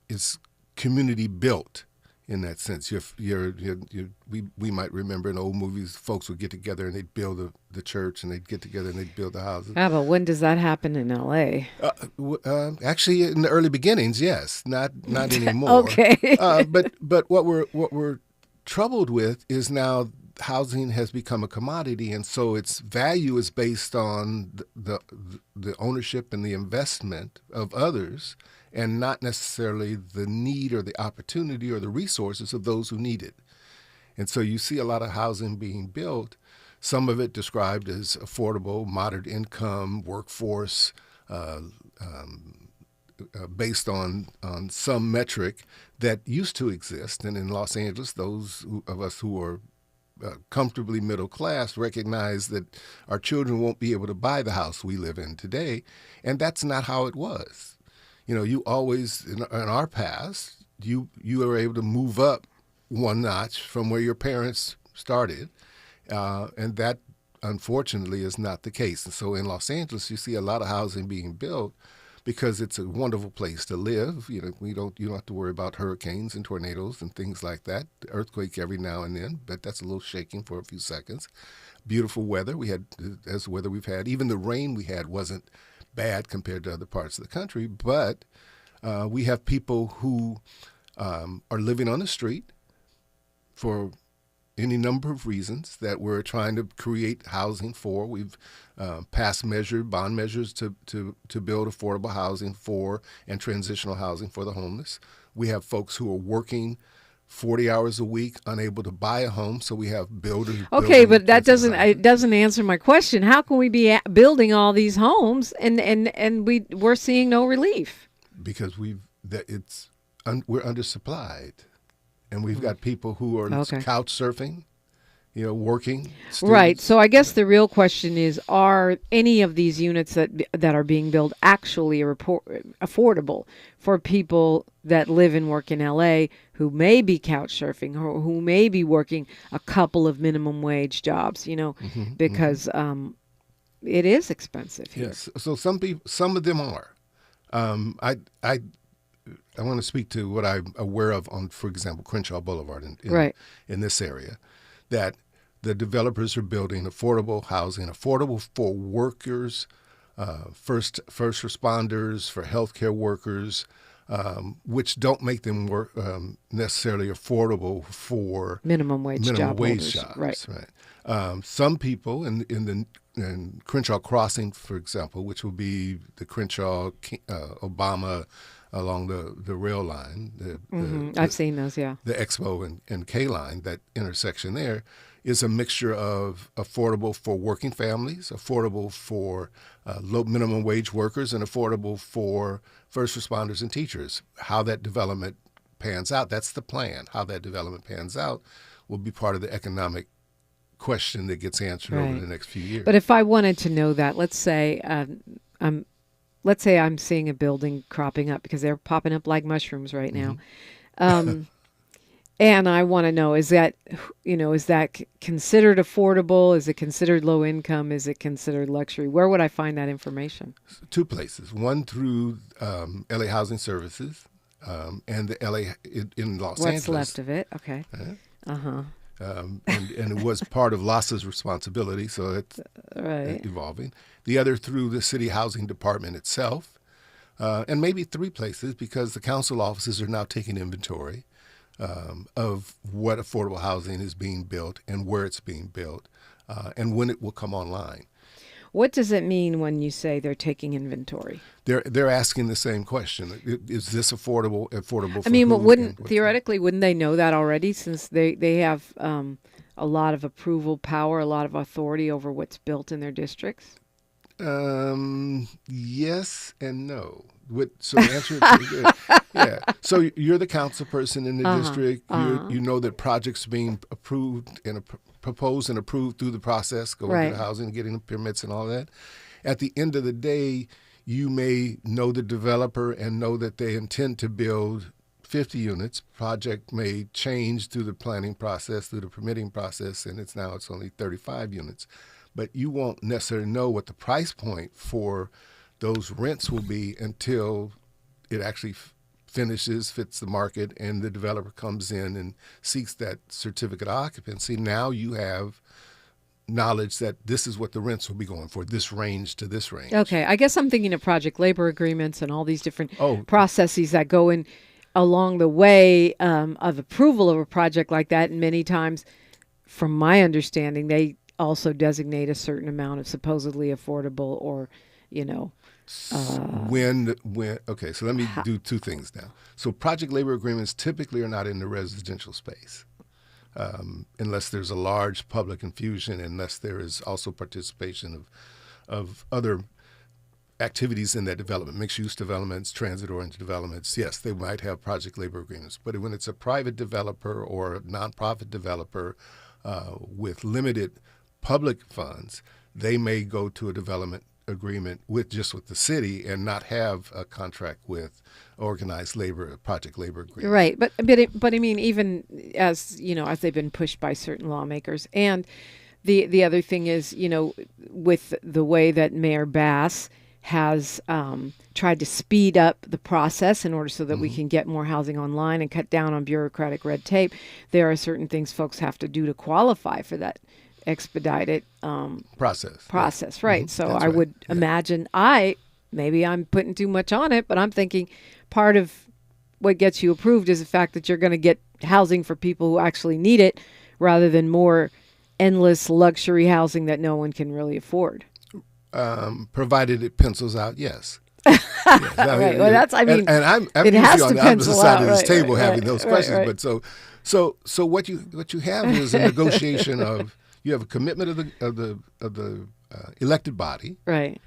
is community built in that sense. We might remember in old movies, folks would get together and they'd build the church, and they'd get together and they'd build the houses. Yeah, but when does that happen in L.A.? Actually, in the early beginnings, yes, not anymore. Okay. But what we're troubled with is now housing has become a commodity, and so its value is based on the ownership and the investment of others, and not necessarily the need or the opportunity or the resources of those who need it. And so you see a lot of housing being built, some of it described as affordable, moderate income, workforce, based on some metric that used to exist. And in Los Angeles, those of us who are comfortably middle class recognize that our children won't be able to buy the house we live in today, and that's not how it was. You always, in our past, you were able to move up one notch from where your parents started, and that unfortunately is not the case. And so in Los Angeles, you see a lot of housing being built because it's a wonderful place to live. You don't have to worry about hurricanes and tornadoes and things like that. The earthquake every now and then, but that's a little shaking for a few seconds. Beautiful weather. We had, as the weather we've had, even the rain we had wasn't bad compared to other parts of the country. But we have people who are living on the street for any number of reasons that we're trying to create housing for. We've passed bond measures to build affordable housing for and transitional housing for the homeless. We have folks who are working 40 hours a week, unable to buy a home, so we have builders. Okay, but that doesn't answer my question. How can we be building all these homes and we're seeing no relief? Because we're undersupplied, and we've got people who are couch surfing, working. Students. Right. So I guess the real question is: are any of these units that are being built actually affordable for people that live and work in LA who may be couch surfing or who may be working a couple of minimum wage jobs? Because it is expensive here. Yes. So some of them are. I want to speak to what I'm aware of on, for example, Crenshaw Boulevard in this area, that the developers are building affordable housing, affordable for workers, first responders, for healthcare workers, which don't make them work necessarily affordable for minimum wage jobs. Right. Some people in Crenshaw Crossing, for example, which will be the Crenshaw Obama along the rail line. I've seen those, yeah. The Expo and K line, that intersection there is a mixture of affordable for working families, affordable for low minimum wage workers, and affordable for first responders and teachers. How that development pans out, that's the plan. How that development pans out will be part of the economic question that gets answered over the next few years. But if I wanted to know that, let's say I'm seeing a building cropping up, because they're popping up like mushrooms right now. And I want to know, is that considered affordable? Is it considered low income? Is it considered luxury? Where would I find that information? Two places. One through LA Housing Services and the LA in Los Angeles. What's left of it? Okay. And it was part of LASA's responsibility, so it's evolving. The other through the City Housing Department itself, and maybe three places, because the council offices are now taking inventory of what affordable housing is being built and where it's being built, and when it will come online. What does it mean when you say they're taking inventory? They're asking the same question: is this affordable? Affordable? I mean, but wouldn't they know that already, since they have a lot of approval power, a lot of authority over what's built in their districts? Yes and no. So the answer is yeah. So you're the council person in the district. You know that projects being approved and proposed and approved through the process, going to the housing, getting the permits and all that. At the end of the day, you may know the developer and know that they intend to build 50 units. Project may change through the planning process, through the permitting process, and it's only 35 units. But you won't necessarily know what the price point for those rents will be until it actually fits the market, and the developer comes in and seeks that certificate of occupancy. Now you have knowledge that this is what the rents will be going for, this range to this range. Okay, I guess I'm thinking of project labor agreements and all these different processes that go in along the way of approval of a project like that. And many times, from my understanding, they also designate a certain amount of supposedly affordable or, okay, so let me do two things now. So project labor agreements typically are not in the residential space, unless there's a large public infusion, unless there is also participation of other activities in that development, mixed-use developments, transit-oriented developments. Yes, they might have project labor agreements. But when it's a private developer or a nonprofit developer with limited public funds, they may go to a development agreement with the city and not have a contract with organized labor, project labor agreement. Right, but I mean, even as they've been pushed by certain lawmakers, and the other thing is, with the way that Mayor Bass has tried to speed up the process in order so that we can get more housing online and cut down on bureaucratic red tape, there are certain things folks have to do to qualify for that expedited process, right? So that's I would imagine maybe I'm putting too much on it, but I'm thinking part of what gets you approved is the fact that you're going to get housing for people who actually need it, rather than more endless luxury housing that no one can really afford. Provided it pencils out, yes. Yes. Right. Well, that's, I mean, and I'm it has usually to on the opposite pencil side out, of this right, table right, having right, those right, questions. right. But so what you have is a negotiation of, you have a commitment of the elected body, right,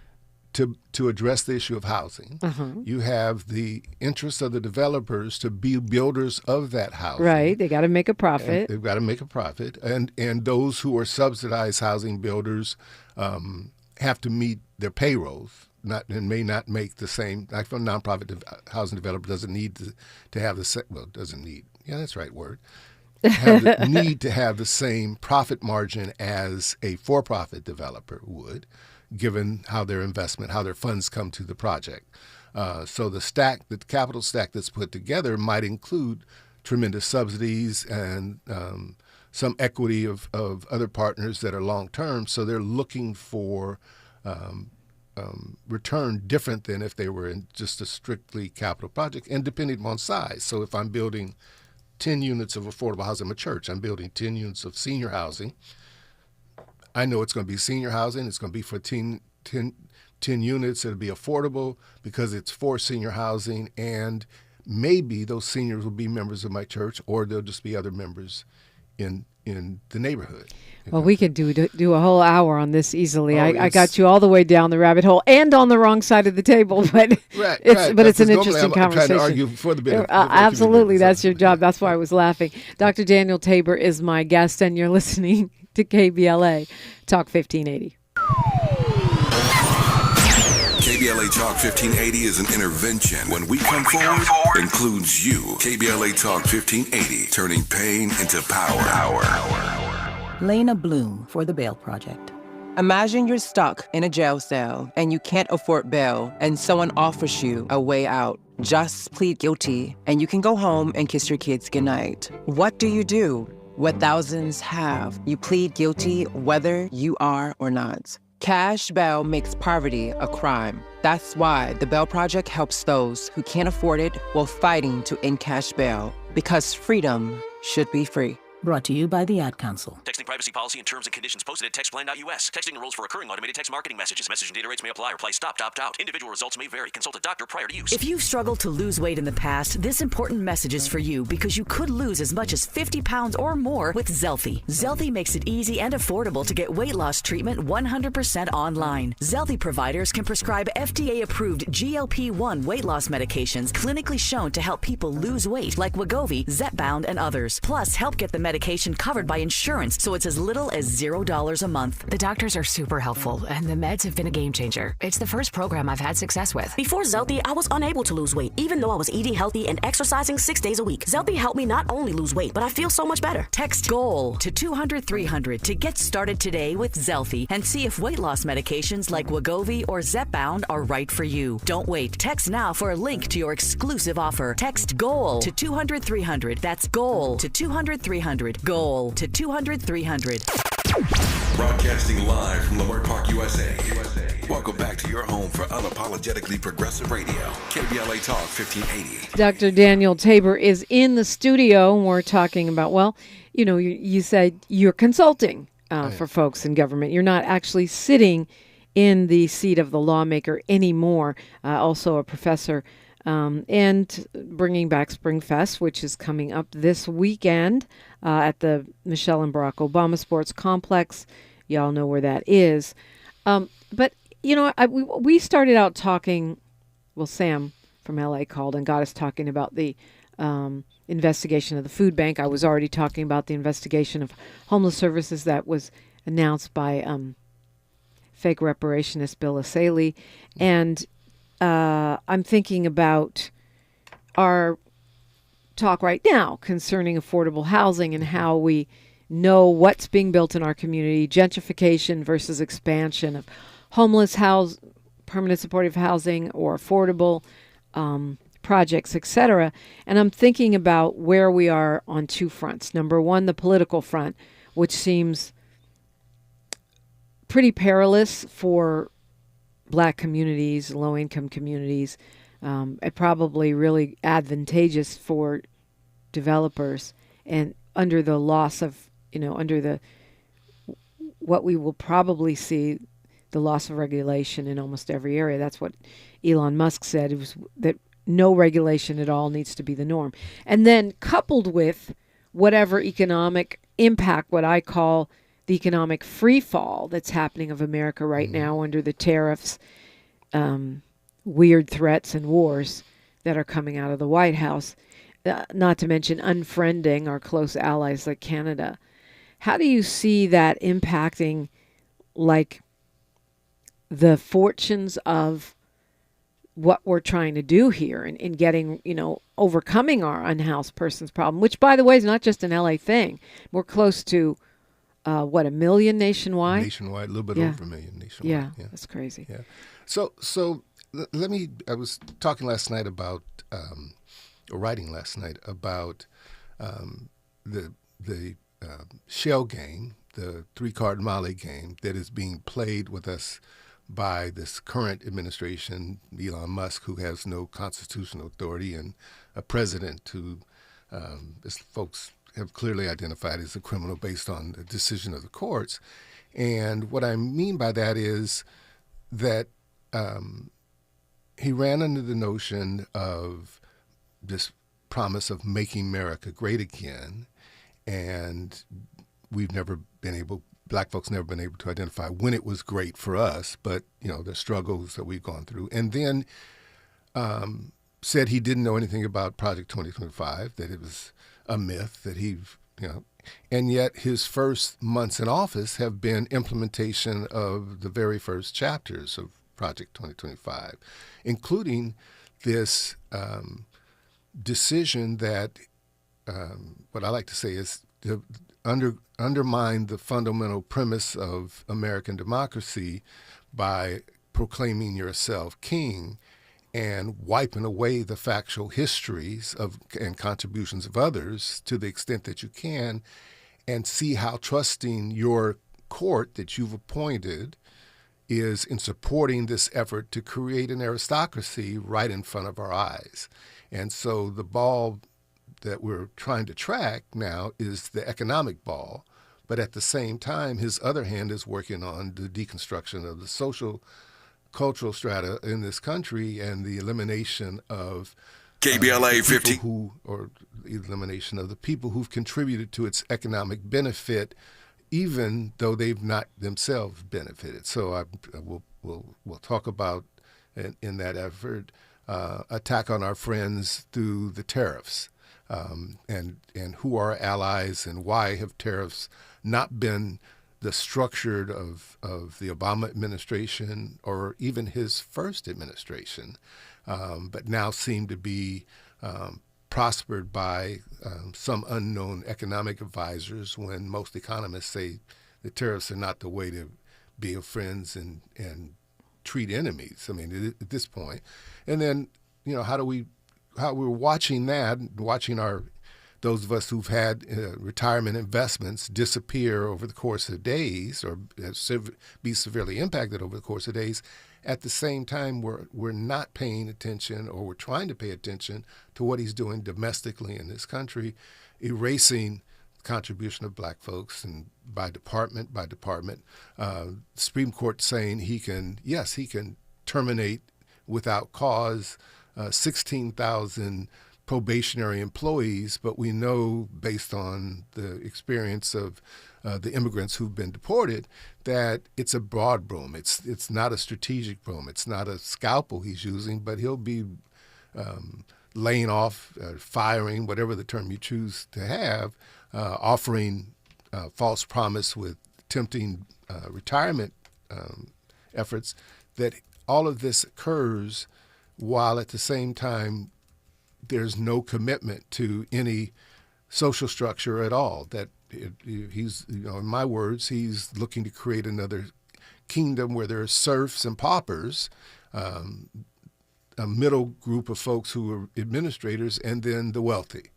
to address the issue of housing. You have the interest of the developers to be builders of that housing. Right. They got to make a profit. And they've got to make a profit, and those who are subsidized housing builders have to meet their payrolls. And may not make the same. Like a nonprofit housing developer doesn't need to have the doesn't need. Yeah, that's the right word. Need to have the same profit margin as a for-profit developer would, given how their funds come to the project. So the capital stack that's put together might include tremendous subsidies and some equity of other partners that are long-term. So they're looking for return different than if they were in just a strictly capital project, and depending on size. So if I'm building 10 units of affordable housing, I'm a church, I'm building 10 units of senior housing, I know it's going to be senior housing. It's going to be for 10 units. It'll be affordable because it's for senior housing, and maybe those seniors will be members of my church, or they'll just be other members in the neighborhood. Well, we could do a whole hour on this easily. I got you all the way down the rabbit hole and on the wrong side of the table, but it's an interesting conversation. I'm trying to argue for the benefit. Absolutely, that's your job. That's why I was laughing. Dr. Daniel Tabor is my guest, and you're listening to KBLA Talk 1580. KBLA Talk 1580 is an intervention. When we come forward, includes you. KBLA Talk 1580, turning pain into power. Lena Bloom for the Bail Project. Imagine you're stuck in a jail cell and you can't afford bail, and someone offers you a way out. Just plead guilty and you can go home and kiss your kids goodnight. What do? What thousands have. You plead guilty whether you are or not. Cash bail makes poverty a crime. That's why the Bail Project helps those who can't afford it while fighting to end cash bail, because freedom should be free. Brought to you by the Ad Council. Texting privacy policy and terms and conditions posted at textplan.us. Texting enrolls for recurring automated text marketing messages. Message and data rates may apply. Reply stop, opt out. Individual results may vary. Consult a doctor prior to use. If you've struggled to lose weight in the past, this important message is for you, because you could lose as much as 50 pounds or more with Zelfie. Zelfie makes it easy and affordable to get weight loss treatment 100% online. Zelfie providers can prescribe FDA-approved GLP-1 weight loss medications clinically shown to help people lose weight, like Wegovy, Zepbound, and others. Plus, help get the medication covered by insurance, so it's as little as $0 a month. The doctors are super helpful, and the meds have been a game changer. It's the first program I've had success with. Before Zelfie, I was unable to lose weight, even though I was eating healthy and exercising 6 days a week. Zelfie helped me not only lose weight, but I feel so much better. Text GOAL to 200-300 to get started today with Zelfie and see if weight loss medications like Wegovy or Zepbound are right for you. Don't wait. Text now for a link to your exclusive offer. Text GOAL to 200-300. That's GOAL to 200-300. GOAL to 200-300. Broadcasting live from Leimert Park, USA. Welcome back to your home for unapologetically progressive radio. KBLA Talk 1580. Dr. Daniel Tabor is in the studio, and we're talking about, well, you said you're consulting for folks in government. You're not actually sitting in the seat of the lawmaker anymore. Also a professor, and bringing back Spring Fest, which is coming up this weekend at the Michelle and Barack Obama Sports Complex. Y'all know where that is. But, we started out talking, well, Sam from LA called and got us talking about the investigation of the food bank. I was already talking about the investigation of homeless services that was announced by fake reparationist Bill Asaley. And I'm thinking about our talk right now concerning affordable housing and how we know what's being built in our community, gentrification versus expansion of homeless permanent supportive housing or affordable projects, etc. And I'm thinking about where we are on two fronts. Number one, the political front, which seems pretty perilous for Black communities, low-income communities, and probably really advantageous for developers, and under the loss of under what we will probably see, the loss of regulation in almost every area. That's what Elon Musk said. It was that no regulation at all needs to be the norm. And then coupled with whatever economic impact, what I call the economic free fall that's happening of America right now under the tariffs, weird threats and wars that are coming out of the White House, not to mention unfriending our close allies like Canada. How do you see that impacting, like, the fortunes of what we're trying to do here in getting, overcoming our unhoused persons problem, which, by the way, is not just an LA thing. We're close to, 1 million nationwide? Nationwide, a little bit over 1 million nationwide. Yeah, that's crazy. Yeah. So I was talking last night about, or writing last night about the shell game, the 3-card Male game that is being played with us by this current administration, Elon Musk, who has no constitutional authority, and a president who, as folks have clearly identified, as a criminal based on the decision of the courts. And what I mean by that is that he ran under the notion of this promise of making America great again, and Black folks never been able to identify when it was great for us, but, the struggles that we've gone through. And then said he didn't know anything about Project 2025, that it was a myth, that and yet his first months in office have been implementation of the very first chapters of Project 2025, including this decision that, what I like to say is undermine the fundamental premise of American democracy by proclaiming yourself king and wiping away the factual histories and contributions of others to the extent that you can, and see how trusting your court that you've appointed is in supporting this effort to create an aristocracy right in front of our eyes. And so the ball that we're trying to track now is the economic ball, but at the same time, his other hand is working on the deconstruction of the social, cultural strata in this country and the elimination of KBLA 50, or the elimination of the people who've contributed to its economic benefit, even though they've not themselves benefited. So we'll talk about in that effort attack on our friends through the tariffs. And who are allies, and why have tariffs not been the structured of the Obama administration or even his first administration, but now seem to be prospered by some unknown economic advisors, when most economists say the tariffs are not the way to be friends and treat enemies. I mean, at this point. And then, how we're watching that, watching those of us who've had retirement investments disappear over the course of days, or be severely impacted over the course of days. At the same time, we're not paying attention, or we're trying to pay attention to what he's doing domestically in this country, erasing the contribution of Black folks, and by department, Supreme Court saying he can terminate without cause 16,000 probationary employees, but we know, based on the experience of the immigrants who've been deported, that it's a broad broom. It's not a strategic broom. It's not a scalpel he's using, but he'll be laying off, firing, whatever the term you choose to have, offering false promise with tempting retirement efforts, that all of this occurs while at the same time there's no commitment to any social structure at all. That he's, in my words, he's looking to create another kingdom where there are serfs and paupers, a middle group of folks who are administrators, and then the wealthy,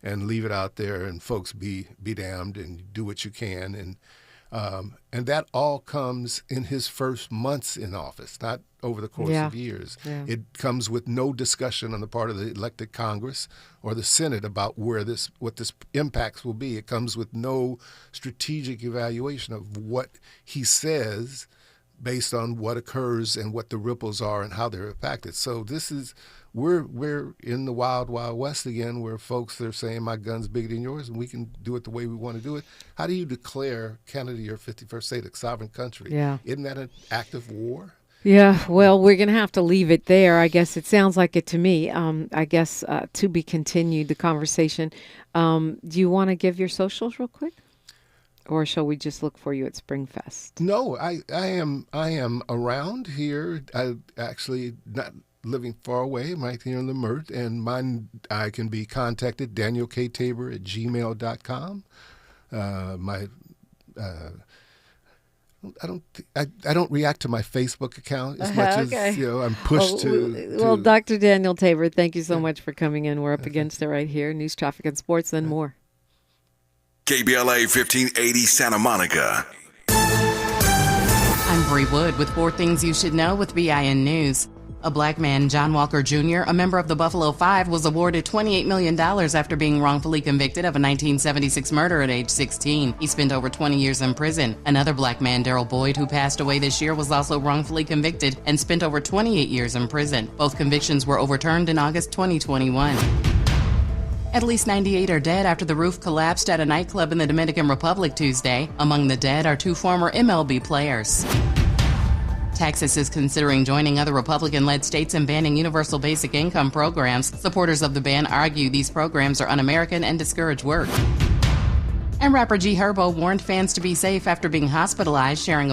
and leave it out there and folks be damned and do what you can. And that all comes in his first months in office, not over the course of years. Yeah. It comes with no discussion on the part of the elected Congress or the Senate about what this impacts will be. It comes with no strategic evaluation of what he says based on what occurs and what the ripples are and how they're impacted. So we're in the wild, wild west again, where folks are saying my gun's bigger than yours and we can do it the way we want to do it. How do you declare Canada your 51st state, a sovereign country? Yeah. Isn't that an act of war? Yeah, well, we're going to have to leave it there. I guess it sounds like it to me. I guess to be continued, the conversation. Do you want to give your socials real quick? Or shall we just look for you at Springfest? No, I am around here. I actually not living far away. I'm right here in the Mert, and I can be contacted, danilektabor@gmail.com. I don't react to my Facebook account as much as I'm pushed to. Well, Dr. Daniel Tabor, thank you so much for coming in. We're up against it right here. News, traffic, and sports, then more. KBLA 1580 Santa Monica. I'm Bree Wood with 4 things you should know with BIN News. A black man, John Walker Jr., a member of the Buffalo Five, was awarded $28 million after being wrongfully convicted of a 1976 murder at age 16. He spent over 20 years in prison. Another black man, Darrell Boyd, who passed away this year, was also wrongfully convicted and spent over 28 years in prison. Both convictions were overturned in August 2021. At least 98 are dead after the roof collapsed at a nightclub in the Dominican Republic Tuesday. Among the dead are 2 former MLB players. Texas is considering joining other Republican-led states in banning universal basic income programs. Supporters of the ban argue these programs are un-American and discourage work. And rapper G Herbo warned fans to be safe after being hospitalized, sharing a